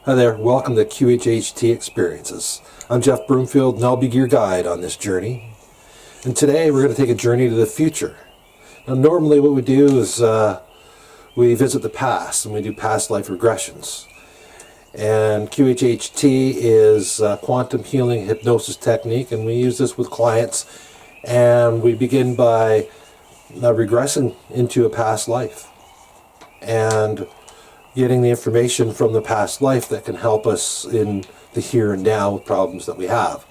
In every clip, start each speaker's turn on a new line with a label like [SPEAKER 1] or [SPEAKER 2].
[SPEAKER 1] Hi there, welcome to QHHT Experiences. I'm Jeff Broomfield and I'll be your guide on this journey. And today we're going to take a journey to the future. Now normally what we do is we visit the past and we do past life regressions. And QHHT is a quantum healing hypnosis technique, and we use this with clients, and we begin by regressing into a past life and getting the information from the past life that can help us in the here and now with problems that we have.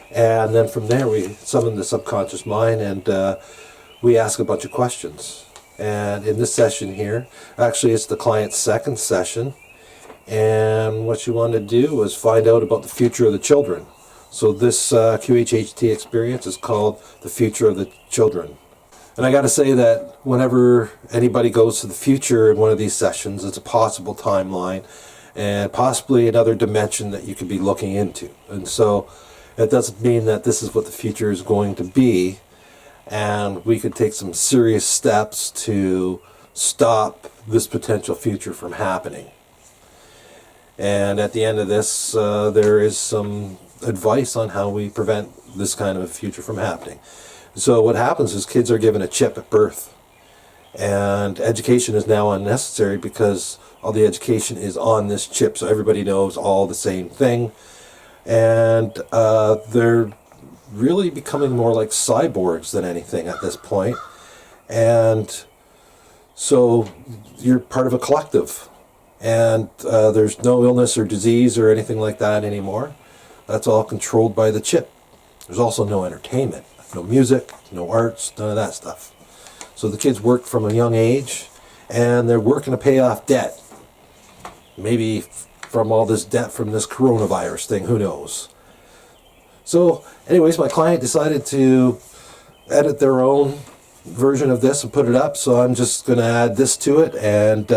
[SPEAKER 1] And then from there we summon the subconscious mind and we ask a bunch of questions. And in this session here, actually it's the client's second session, and what you want to do is find out about the future of the children. So this QHHT experience is called the future of the children. And I got to say that whenever anybody goes to the future in one of these sessions, it's a possible timeline and possibly another dimension that you could be looking into. And so it doesn't mean that this is what the future is going to be, and we could take some serious steps to stop this potential future from happening. And at the end of this, there is some advice on how we prevent this kind of a future from happening. So what happens is kids are given a chip at birth, and education is now unnecessary because all the education is on this chip, so everybody knows all the same thing. And they're really becoming more like cyborgs than anything at this point. And so you're part of a collective, and there's no illness or disease or anything like that anymore. That's all controlled by the chip. There's also no entertainment. No music, no arts, none of that stuff. So the kids work from a young age, and they're working to pay off debt. Maybe from all this debt from this coronavirus thing, who knows. So anyways, my client decided to edit their own version of this and put it up, so I'm just going to add this to it, and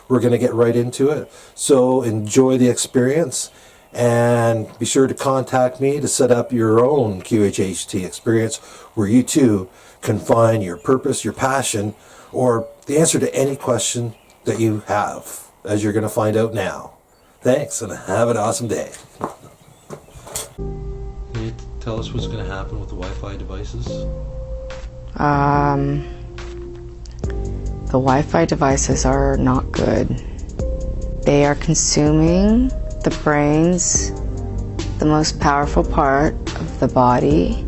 [SPEAKER 1] we're going to get right into it. So enjoy the experience. And be sure to contact me to set up your own QHHT experience where you too can find your purpose, your passion, or the answer to any question that you have, as you're going to find out now. Thanks, and have an awesome day. Can you tell us what's going to happen with the Wi-Fi devices?
[SPEAKER 2] The Wi-Fi devices are not good. They are consuming the brain's, the most powerful part of the body,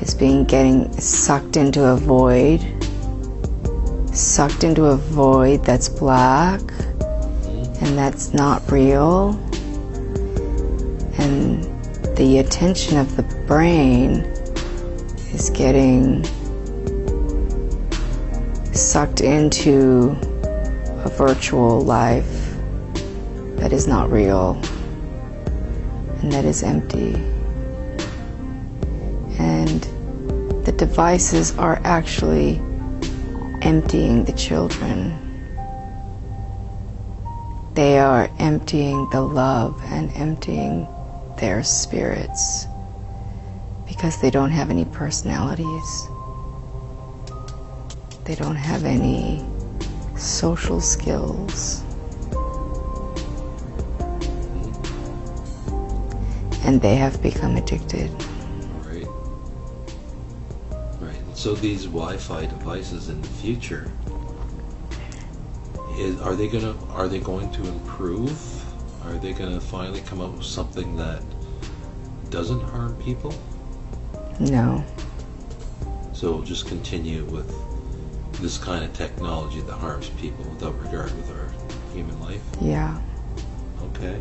[SPEAKER 2] is getting sucked into a void that's black, and that's not real. And the attention of the brain is getting sucked into a virtual life that is not real and that is empty. And the devices are actually emptying the children. They are emptying the love and emptying their spirits because they don't have any personalities. They don't have any social skills. And they have become addicted.
[SPEAKER 1] Right. Right. So these Wi-Fi devices in the future, are they going to improve? Are they going to finally come up with something that doesn't harm people?
[SPEAKER 2] No.
[SPEAKER 1] So we'll just continue with this kind of technology that harms people without regard with our human life?
[SPEAKER 2] Yeah.
[SPEAKER 1] Okay.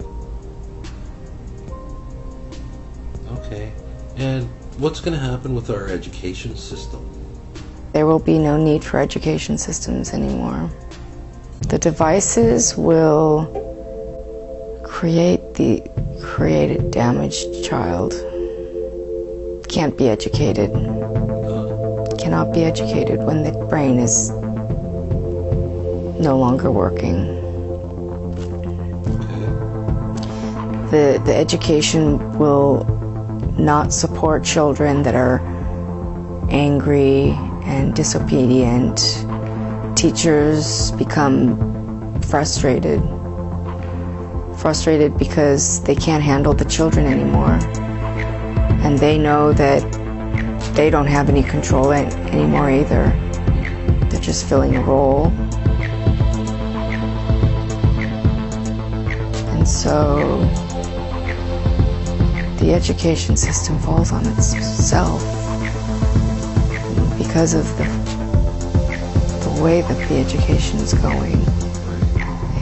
[SPEAKER 1] Okay. And what's going to happen with our education system?
[SPEAKER 2] There will be no need for education systems anymore. The devices will create a damaged child. Can't be educated. Cannot be educated when the brain is no longer working.
[SPEAKER 1] Okay.
[SPEAKER 2] The education will not support children that are angry and disobedient. Teachers become frustrated frustrated because they can't handle the children anymore. And they know that they don't have any control anymore either. They're just filling a role. And so the education system falls on itself because of the way that the education is going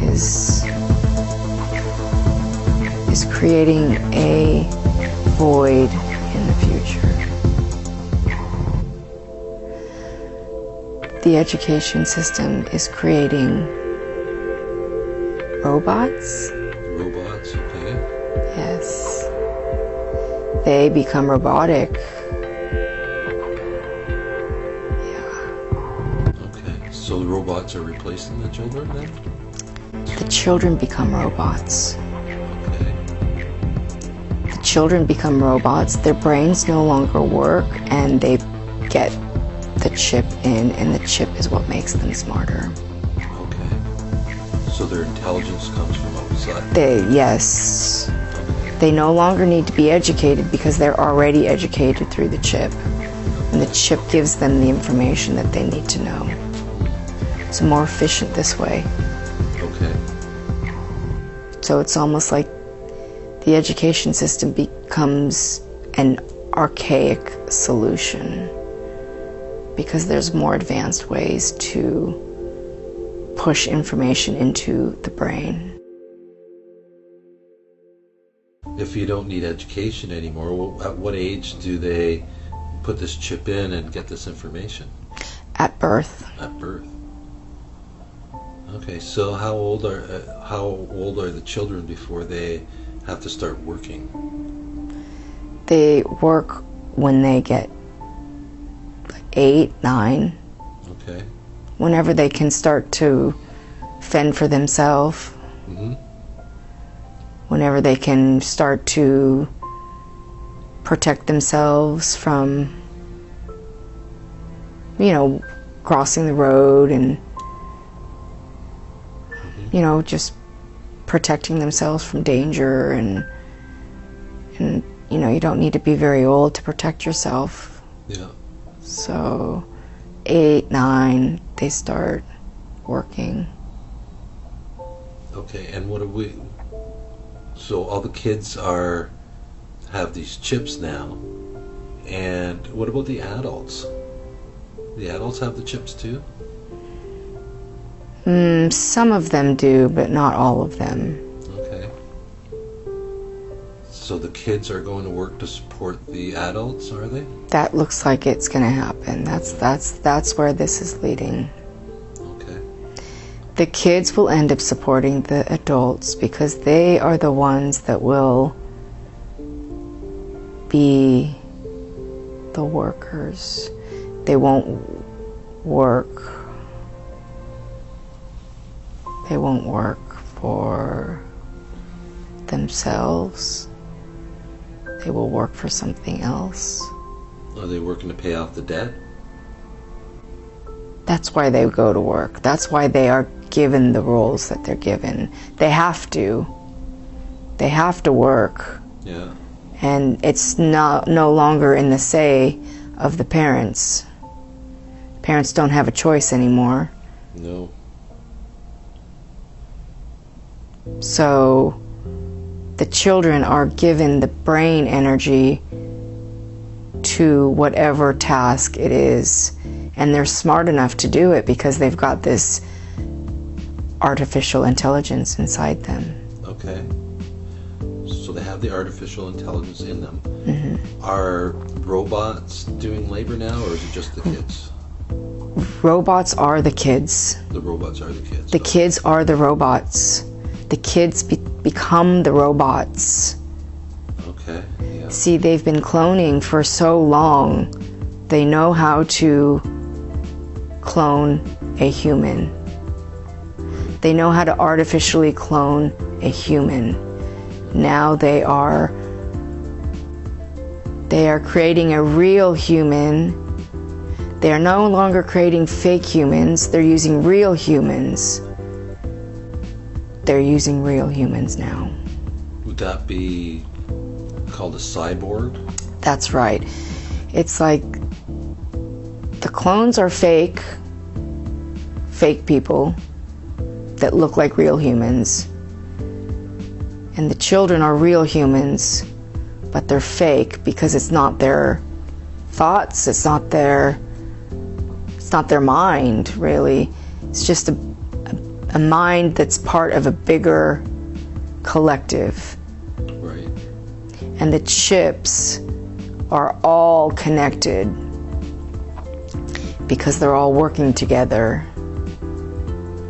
[SPEAKER 2] is creating a void in the future. The education system is creating robots.
[SPEAKER 1] Robots, okay.
[SPEAKER 2] Yes. They become robotic. Yeah.
[SPEAKER 1] Okay, so the robots are replacing the children then?
[SPEAKER 2] The children become robots.
[SPEAKER 1] Okay.
[SPEAKER 2] The children become robots. Their brains no longer work, and they get the chip in, and the chip is what makes them smarter.
[SPEAKER 1] Okay. So their intelligence comes from outside?
[SPEAKER 2] Yes. They no longer need to be educated because they're already educated through the chip. And the chip gives them the information that they need to know. It's more efficient this way.
[SPEAKER 1] Okay.
[SPEAKER 2] So it's almost like the education system becomes an archaic solution because there's more advanced ways to push information into the brain.
[SPEAKER 1] If you don't need education anymore, at what age do they put this chip in and get this information?
[SPEAKER 2] At birth.
[SPEAKER 1] At birth. Okay, so how old are the children before they have to start working?
[SPEAKER 2] They work when they get 8, 9.
[SPEAKER 1] Okay.
[SPEAKER 2] Whenever they can start to fend for themselves.
[SPEAKER 1] Mm-hmm.
[SPEAKER 2] Whenever they can start to protect themselves from, crossing the road and, just protecting themselves from danger and you don't need to be very old to protect yourself.
[SPEAKER 1] Yeah.
[SPEAKER 2] So 8, 9, they start working.
[SPEAKER 1] Okay, and so all the kids have these chips now, and what about the adults? The adults have the chips too?
[SPEAKER 2] Some of them do, but not all of them.
[SPEAKER 1] Okay. So the kids are going to work to support the adults, are they?
[SPEAKER 2] That looks like it's going to happen. That's where this is leading.
[SPEAKER 1] Okay.
[SPEAKER 2] The kids will end up supporting the adults because they are the ones that will be the workers. They won't work. They won't work for themselves. They will work for something else.
[SPEAKER 1] Are they working to pay off the debt?
[SPEAKER 2] That's why they go to work. That's why they are given the roles that they're given. They have to. They have to work.
[SPEAKER 1] Yeah.
[SPEAKER 2] And it's no longer in the say of the parents. Parents don't have a choice anymore.
[SPEAKER 1] No.
[SPEAKER 2] So the children are given the brain energy to whatever task it is. And they're smart enough to do it because they've got this artificial intelligence inside them.
[SPEAKER 1] Okay. So they have the artificial intelligence in them.
[SPEAKER 2] Mm-hmm.
[SPEAKER 1] Are robots doing labor now, or is it just the kids?
[SPEAKER 2] Robots are the kids.
[SPEAKER 1] The robots are the kids.
[SPEAKER 2] The kids are the robots. The kids become the robots.
[SPEAKER 1] Okay, yeah.
[SPEAKER 2] See, they've been cloning for so long. They know how to clone a human. They know how to artificially clone a human. Now they are creating a real human. They are no longer creating fake humans. They're using real humans. they're using real humans now.
[SPEAKER 1] Would that be called a cyborg?
[SPEAKER 2] That's right. It's like the clones are fake people that look like real humans. And the children are real humans, but they're fake because it's not their thoughts, it's not their mind, really. It's just a mind that's part of a bigger collective.
[SPEAKER 1] Right.
[SPEAKER 2] And the chips are all connected because they're all working together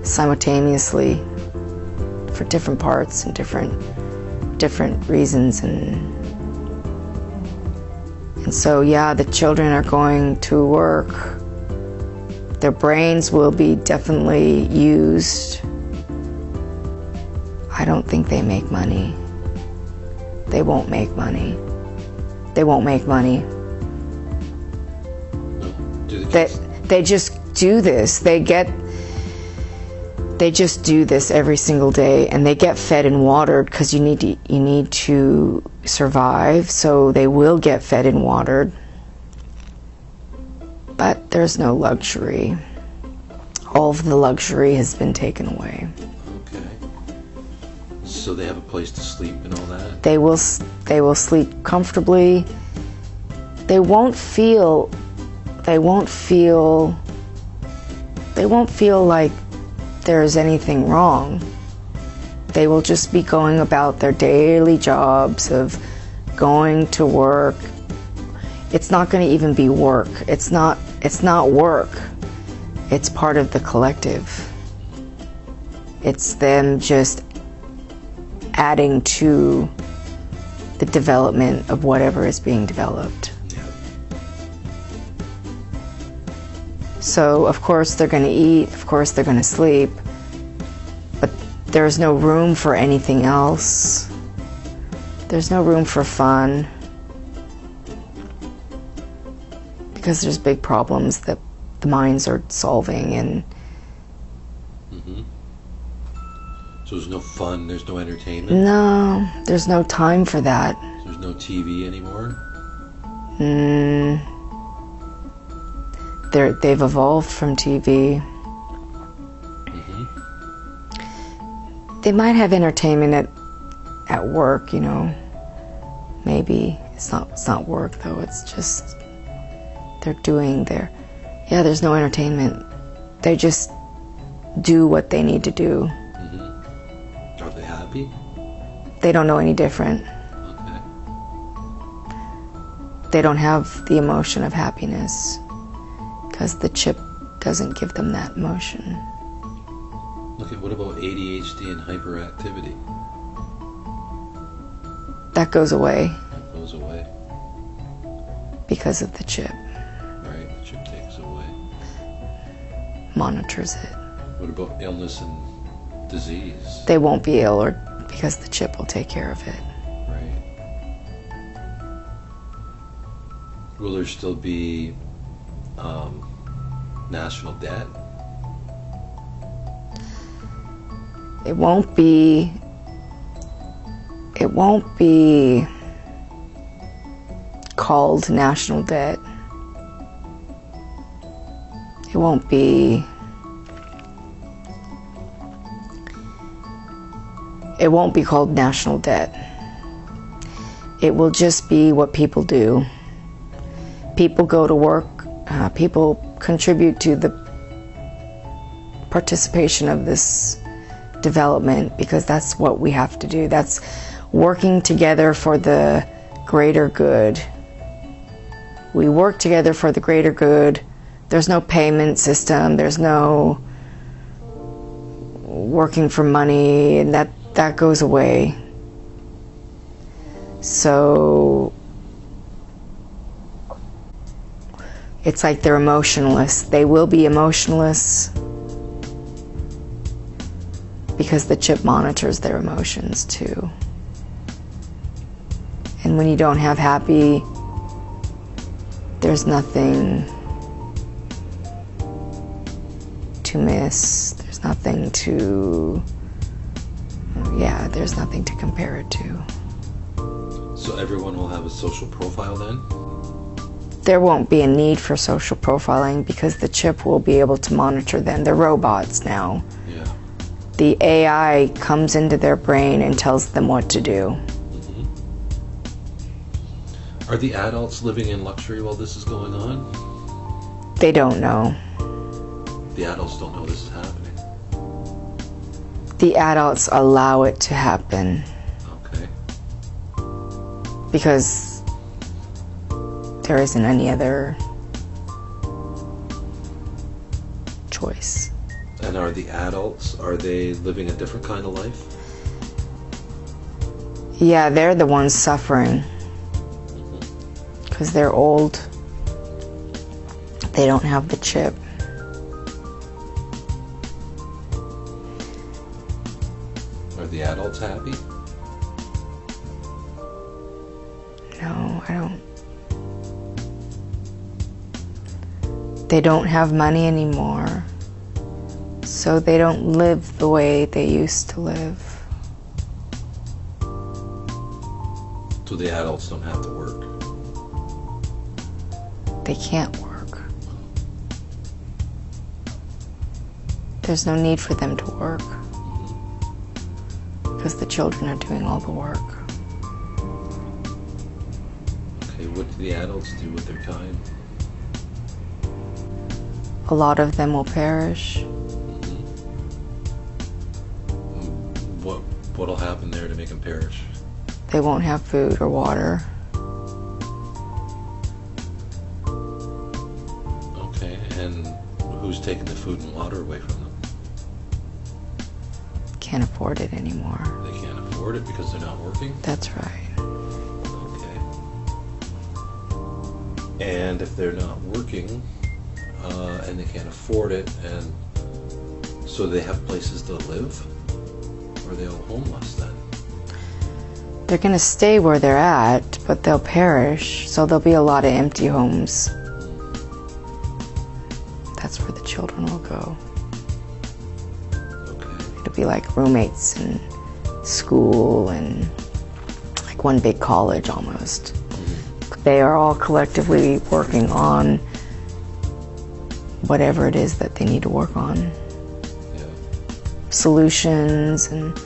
[SPEAKER 2] simultaneously for different parts and different reasons, and so yeah, the children are going to work. Their brains will be definitely used. I don't think they make money. They won't make money. They won't make money. They just do this. They just do this every single day, and they get fed and watered because you need to survive. So they will get fed and watered, but there's no luxury. All of the luxury has been taken away.
[SPEAKER 1] Okay. So they have a place to sleep and all that?
[SPEAKER 2] They will sleep comfortably. They won't feel like there's anything wrong. They will just be going about their daily jobs of going to work. It's not going to even be work. It's not work. It's part of the collective. It's them just adding to the development of whatever is being developed. So, of course, they're going to eat, of course, they're going to sleep, but there's no room for anything else. There's no room for fun, because there's big problems that the minds are solving, and
[SPEAKER 1] So there's no fun, there's no entertainment?
[SPEAKER 2] no, there's no time for that.
[SPEAKER 1] So there's no TV anymore?
[SPEAKER 2] They've evolved from TV. They might have entertainment at work, you know. Maybe it's not work though. It's just they're doing there's no entertainment. They just do what they need to do.
[SPEAKER 1] Are they happy?
[SPEAKER 2] They don't know any different.
[SPEAKER 1] Okay.
[SPEAKER 2] They don't have the emotion of happiness, because the chip doesn't give them that emotion.
[SPEAKER 1] Okay, what about ADHD and hyperactivity?
[SPEAKER 2] That goes away
[SPEAKER 1] That goes away.
[SPEAKER 2] because of the chip.
[SPEAKER 1] Right, the chip takes away.
[SPEAKER 2] Monitors it.
[SPEAKER 1] What about illness and disease?
[SPEAKER 2] They won't be ill, or because the chip will take care of it.
[SPEAKER 1] Right. Will there still be national debt?
[SPEAKER 2] It won't be called national debt. It won't be called national debt. It will just be what people do. People go to work, people contribute to the participation of this development because that's what we have to do. That's working together for the greater good. We work together for the greater good. There's no payment system, there's no working for money, and that goes away. So it's like they're emotionless. They will be emotionless because the chip monitors their emotions too. And when you don't have happy, there's nothing to miss. There's nothing to yeah, there's nothing to compare it to.
[SPEAKER 1] So everyone will have a social profile then?
[SPEAKER 2] There won't be a need for social profiling because the chip will be able to monitor them. They're robots now.
[SPEAKER 1] Yeah.
[SPEAKER 2] The AI comes into their brain and tells them what to do.
[SPEAKER 1] Mm-hmm. Are the adults living in luxury while this is going on?
[SPEAKER 2] They don't know.
[SPEAKER 1] The adults don't know this is happening.
[SPEAKER 2] The adults allow it to happen.
[SPEAKER 1] Okay.
[SPEAKER 2] Because there isn't any other choice.
[SPEAKER 1] And are the adults, are they living a different kind of life?
[SPEAKER 2] Yeah, they're the ones suffering. Because they're old. They don't have the chip.
[SPEAKER 1] Are the adults happy?
[SPEAKER 2] No, I don't. They don't have money anymore. So they don't live the way they used to live.
[SPEAKER 1] So the adults don't have to work?
[SPEAKER 2] They can't work. There's no need for them to work. Because the children are doing all the work.
[SPEAKER 1] Okay, what do the adults do with their time?
[SPEAKER 2] A lot of them will perish.
[SPEAKER 1] What'll happen there to make them perish?
[SPEAKER 2] They won't have food or water.
[SPEAKER 1] Okay, and who's taking the food and water away from them?
[SPEAKER 2] Can't afford it anymore.
[SPEAKER 1] They can't afford it because they're not working?
[SPEAKER 2] That's right.
[SPEAKER 1] Okay. And if they're not working, and they can't afford it, and so they have places to live? Or are they all homeless then?
[SPEAKER 2] They're going to stay where they're at, but they'll perish. So there'll be a lot of empty homes. That's where the children will go.
[SPEAKER 1] Okay.
[SPEAKER 2] It'll be like roommates in school and like one big college almost. They are all collectively working on whatever it is that they need to work on.
[SPEAKER 1] Yeah.
[SPEAKER 2] Solutions and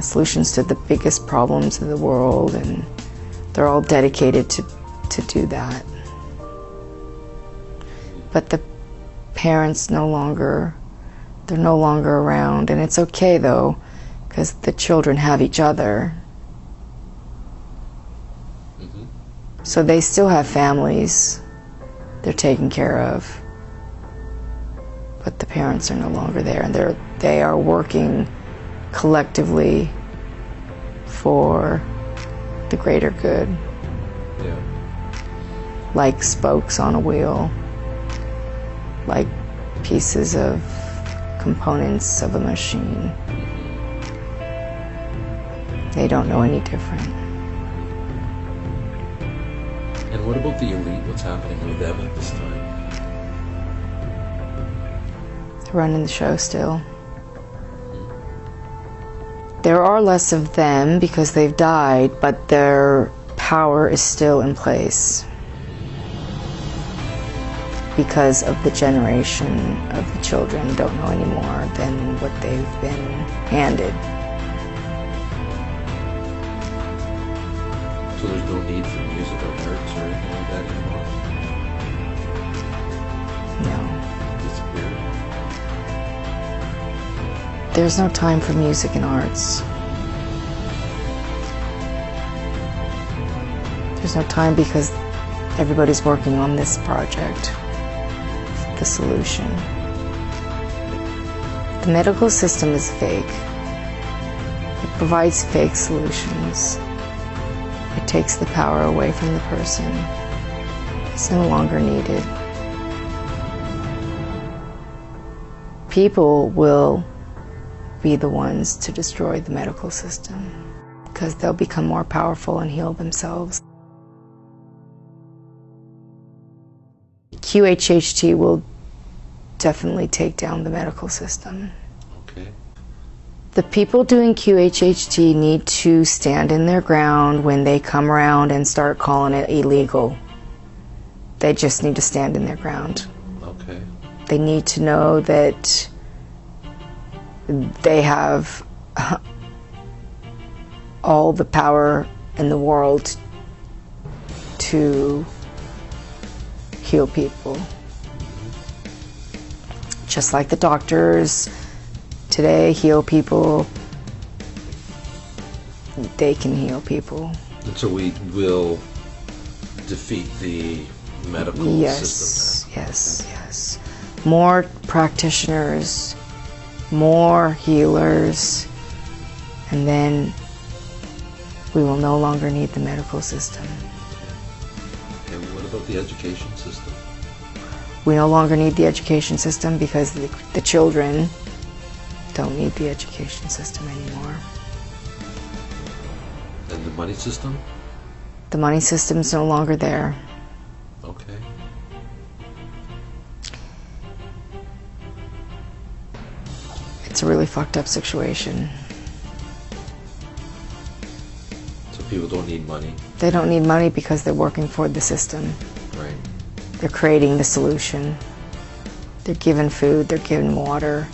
[SPEAKER 2] solutions to the biggest problems in the world, and they're all dedicated to do that. But the parents they're no longer around, and it's okay though, because the children have each other.
[SPEAKER 1] Mm-hmm.
[SPEAKER 2] So they still have families they're taken care of. But the parents are no longer there, and they are working collectively for the greater good.
[SPEAKER 1] Yeah.
[SPEAKER 2] Like spokes on a wheel, like pieces of components of a machine. They don't know any different.
[SPEAKER 1] And what about the elite? What's happening with them at this time?
[SPEAKER 2] They're running the show still. There are less of them because they've died, but their power is still in place because of the generation of the children don't know any more than what they've been handed.
[SPEAKER 1] So there's no need for music or arts or anything like that anymore?
[SPEAKER 2] No.
[SPEAKER 1] Disappeared?
[SPEAKER 2] There's no time for music and arts. There's no time because everybody's working on this project, the solution. The medical system is fake. It provides fake solutions. It takes the power away from the person. It's no longer needed. People will be the ones to destroy the medical system because they'll become more powerful and heal themselves. QHHT will definitely take down the medical system.
[SPEAKER 1] Okay.
[SPEAKER 2] The people doing QHHT need to stand in their ground when they come around and start calling it illegal. They just need to stand in their ground.
[SPEAKER 1] Okay.
[SPEAKER 2] They need to know that they have all the power in the world to heal people. Just like the doctors today heal people, they can heal people.
[SPEAKER 1] And so we will defeat the medical system.
[SPEAKER 2] Yes. More practitioners, more healers, and then we will no longer need the medical system.
[SPEAKER 1] And what about the education system?
[SPEAKER 2] We no longer need the education system because the children don't need the education system anymore.
[SPEAKER 1] And the money system?
[SPEAKER 2] The money system's no longer there.
[SPEAKER 1] Okay.
[SPEAKER 2] It's a really fucked up situation.
[SPEAKER 1] So people don't need money?
[SPEAKER 2] They don't need money because they're working for the system.
[SPEAKER 1] Right.
[SPEAKER 2] They're creating the solution. They're given food, they're given water.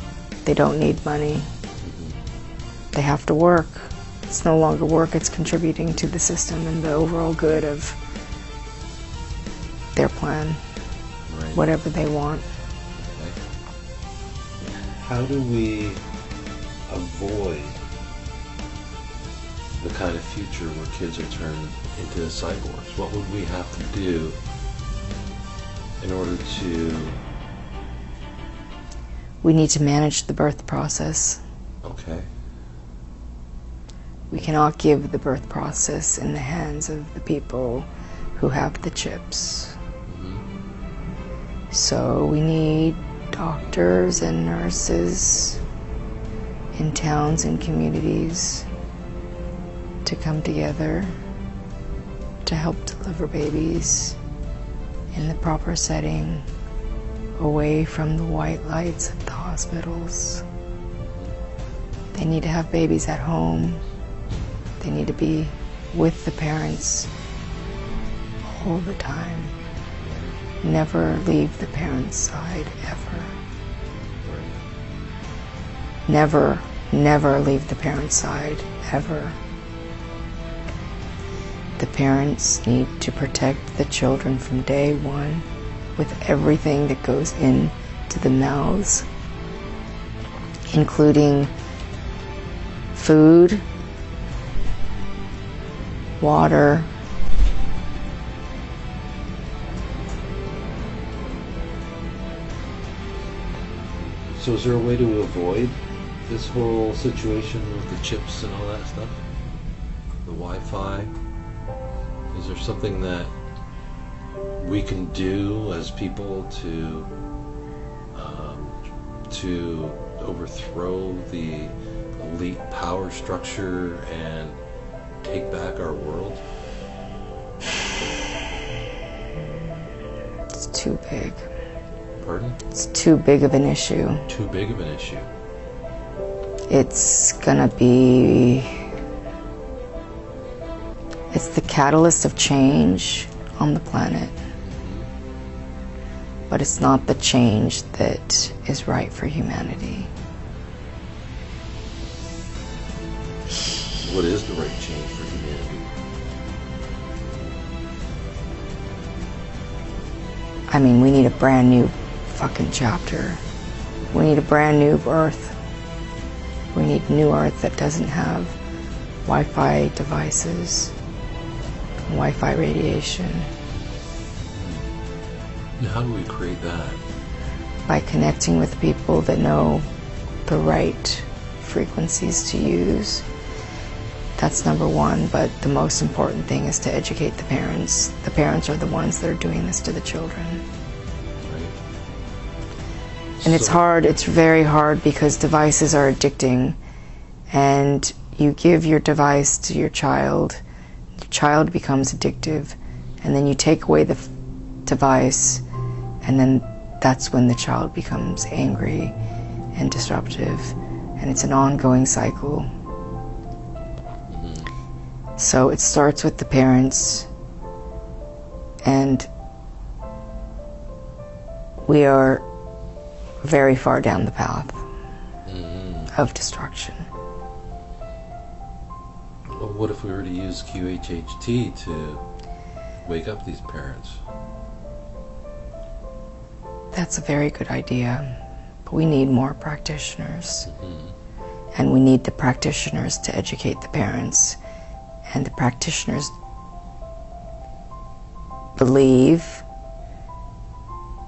[SPEAKER 2] They don't need money. They have to work. It's no longer work, it's contributing to the system and the overall good of their plan,
[SPEAKER 1] Right.
[SPEAKER 2] whatever they want.
[SPEAKER 1] Okay. How do we avoid the kind of future where kids are turned into cyborgs? What would we have to do in order to...
[SPEAKER 2] We need to manage the birth process.
[SPEAKER 1] Okay.
[SPEAKER 2] We cannot give the birth process in the hands of the people who have the chips. So we need doctors and nurses in towns and communities to come together to help deliver babies in the proper setting, away from the white lights of the hospitals. They need to have babies at home. They need to be with the parents all the time. Never leave the parents' side, ever. Never, never leave the parents' side, ever. The parents need to protect the children from day one with everything that goes into the mouths, including food, water,
[SPEAKER 1] So is there a way to avoid this whole situation with the chips and all that stuff? The Wi-Fi? Is there something that we can do as people to overthrow the elite power structure and take back our world?
[SPEAKER 2] It's too big.
[SPEAKER 1] Pardon?
[SPEAKER 2] It's too big of an issue.
[SPEAKER 1] Too big of an issue.
[SPEAKER 2] It's gonna be... It's the catalyst of change on the planet. But it's not the change that is right for humanity.
[SPEAKER 1] What is the right change for humanity?
[SPEAKER 2] I mean, we need a brand new fucking chapter. We need a brand new Earth. We need a new Earth that doesn't have Wi-Fi devices, Wi-Fi radiation.
[SPEAKER 1] And how do we create that?
[SPEAKER 2] By connecting with people that know the right frequencies to use. That's number one, but the most important thing is to educate the parents. The parents are the ones that are doing this to the children.
[SPEAKER 1] Right.
[SPEAKER 2] And it's hard, it's very hard because devices are addicting, and you give your device to your child becomes addictive, and then you take away the device, and then that's when the child becomes angry and disruptive, and it's an ongoing cycle. So it starts with the parents, and we are very far down the path of destruction.
[SPEAKER 1] Well, what if we were to use QHHT to wake up these parents?
[SPEAKER 2] That's a very good idea, but we need more practitioners. And we need the practitioners to educate the parents, and the practitioners believe,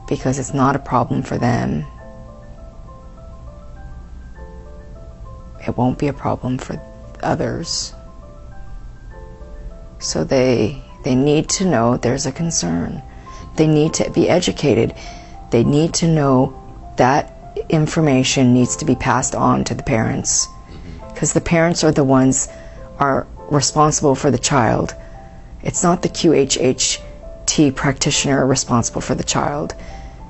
[SPEAKER 2] because it's not a problem for them, it won't be a problem for others. So they need to know there's a concern. They need to be educated. They need to know that information needs to be passed on to the parents, because the parents are the ones are responsible for the child. It's not the QHHT practitioner responsible for the child.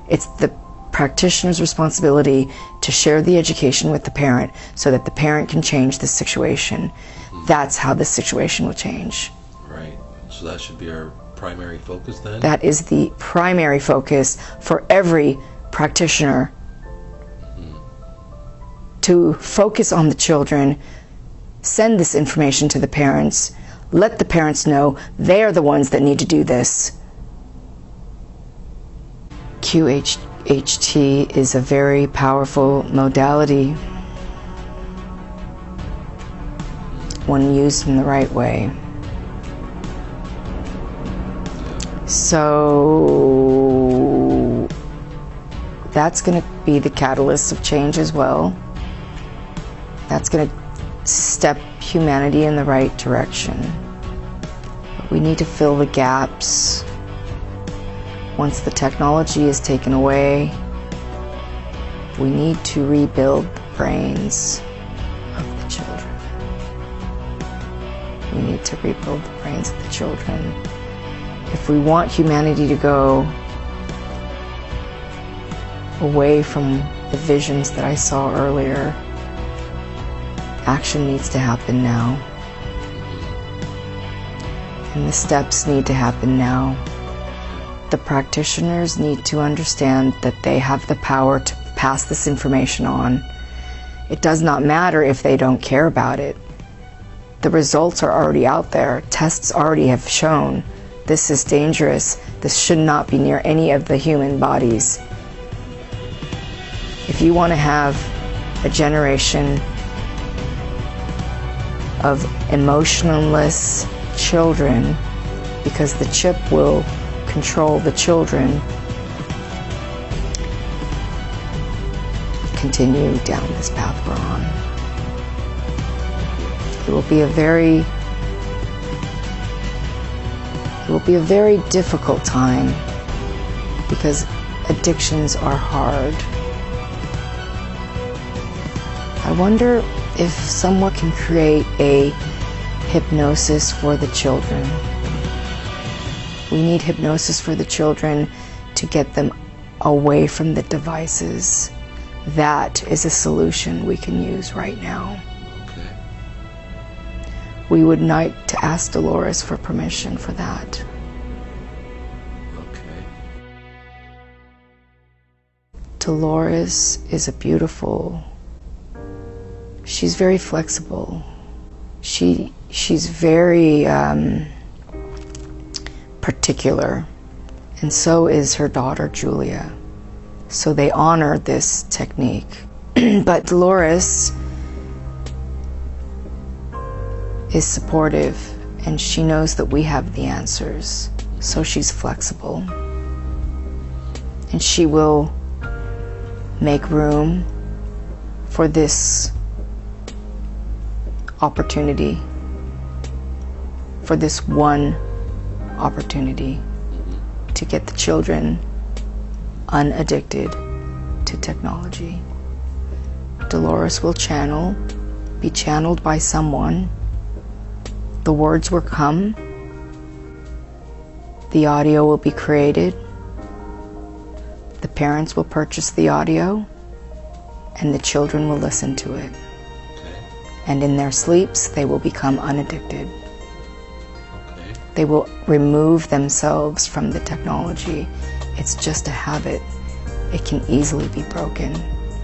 [SPEAKER 2] It's the practitioner's responsibility to share the education with the parent so that the parent can change the situation. That's how the situation will change.
[SPEAKER 1] Right. So that should be our primary focus then?
[SPEAKER 2] That is the primary focus for every practitioner. To focus on the children, send this information to the parents, let the parents know they are the ones that need to do this. QHHT is a very powerful modality when used in the right way. So that's going to be the catalyst of change as well. That's going to step humanity in the right direction. But we need to fill the gaps. Once the technology is taken away, we need to rebuild the brains of the children. We need to rebuild the brains of the children. If we want humanity to go away from the visions that I saw earlier, action needs to happen now. And the steps need to happen now. The practitioners need to understand that they have the power to pass this information on. It does not matter if they don't care about it. The results are already out there. Tests already have shown this is dangerous. This should not be near any of the human bodies. If you want to have a generation of emotionless children, because the chip will control the children, continue down this path we're on. It will be a very difficult time, because addictions are hard. I wonder if someone can create a hypnosis for the children. We need hypnosis for the children to get them away from the devices. That is a solution we can use right now.
[SPEAKER 1] Okay.
[SPEAKER 2] We would like to ask Dolores for permission for that.
[SPEAKER 1] Okay.
[SPEAKER 2] Dolores is a beautiful, she's very flexible. She's very particular, and so is her daughter Julia. So they honor this technique. But Dolores is supportive, and she knows that we have the answers. So she's flexible, and she will make room for this opportunity, for this one opportunity to get the children unaddicted to technology. Dolores will be channeled by someone. The words will come. The audio will be created. The parents will purchase the audio, and the children will listen to it. and in their sleeps they will become unaddicted.
[SPEAKER 1] Okay.
[SPEAKER 2] They will remove themselves from the technology. It's just a habit. It can easily be broken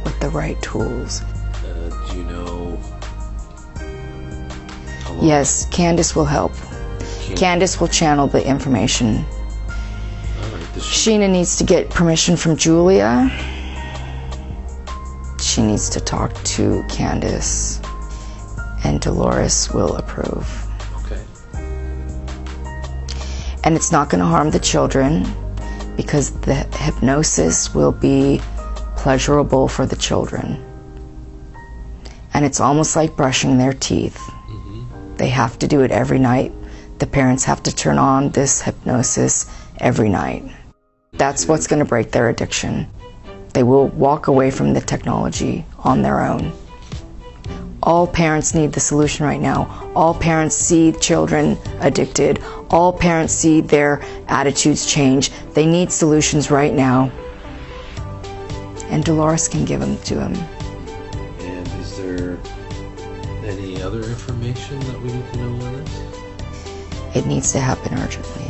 [SPEAKER 2] with the right tools.
[SPEAKER 1] Do you know how long?
[SPEAKER 2] Yes, Candace will help. Candace will channel the information.
[SPEAKER 1] All right,
[SPEAKER 2] Sheena needs to get permission from Julia. She needs to talk to Candace, and Dolores will approve.
[SPEAKER 1] Okay.
[SPEAKER 2] And it's not going to harm the children because the hypnosis will be pleasurable for the children. And it's almost like brushing their teeth.
[SPEAKER 1] Mm-hmm.
[SPEAKER 2] They have to do it every night. The parents have to turn on this hypnosis every night. That's what's going to break their addiction. They will walk away from the technology on their own. All parents need the solution right now. All parents see children addicted. All parents see their attitudes change. They need solutions right now. And Dolores can give them to them.
[SPEAKER 1] And is there any other information that we need to know on this?
[SPEAKER 2] It needs to happen urgently.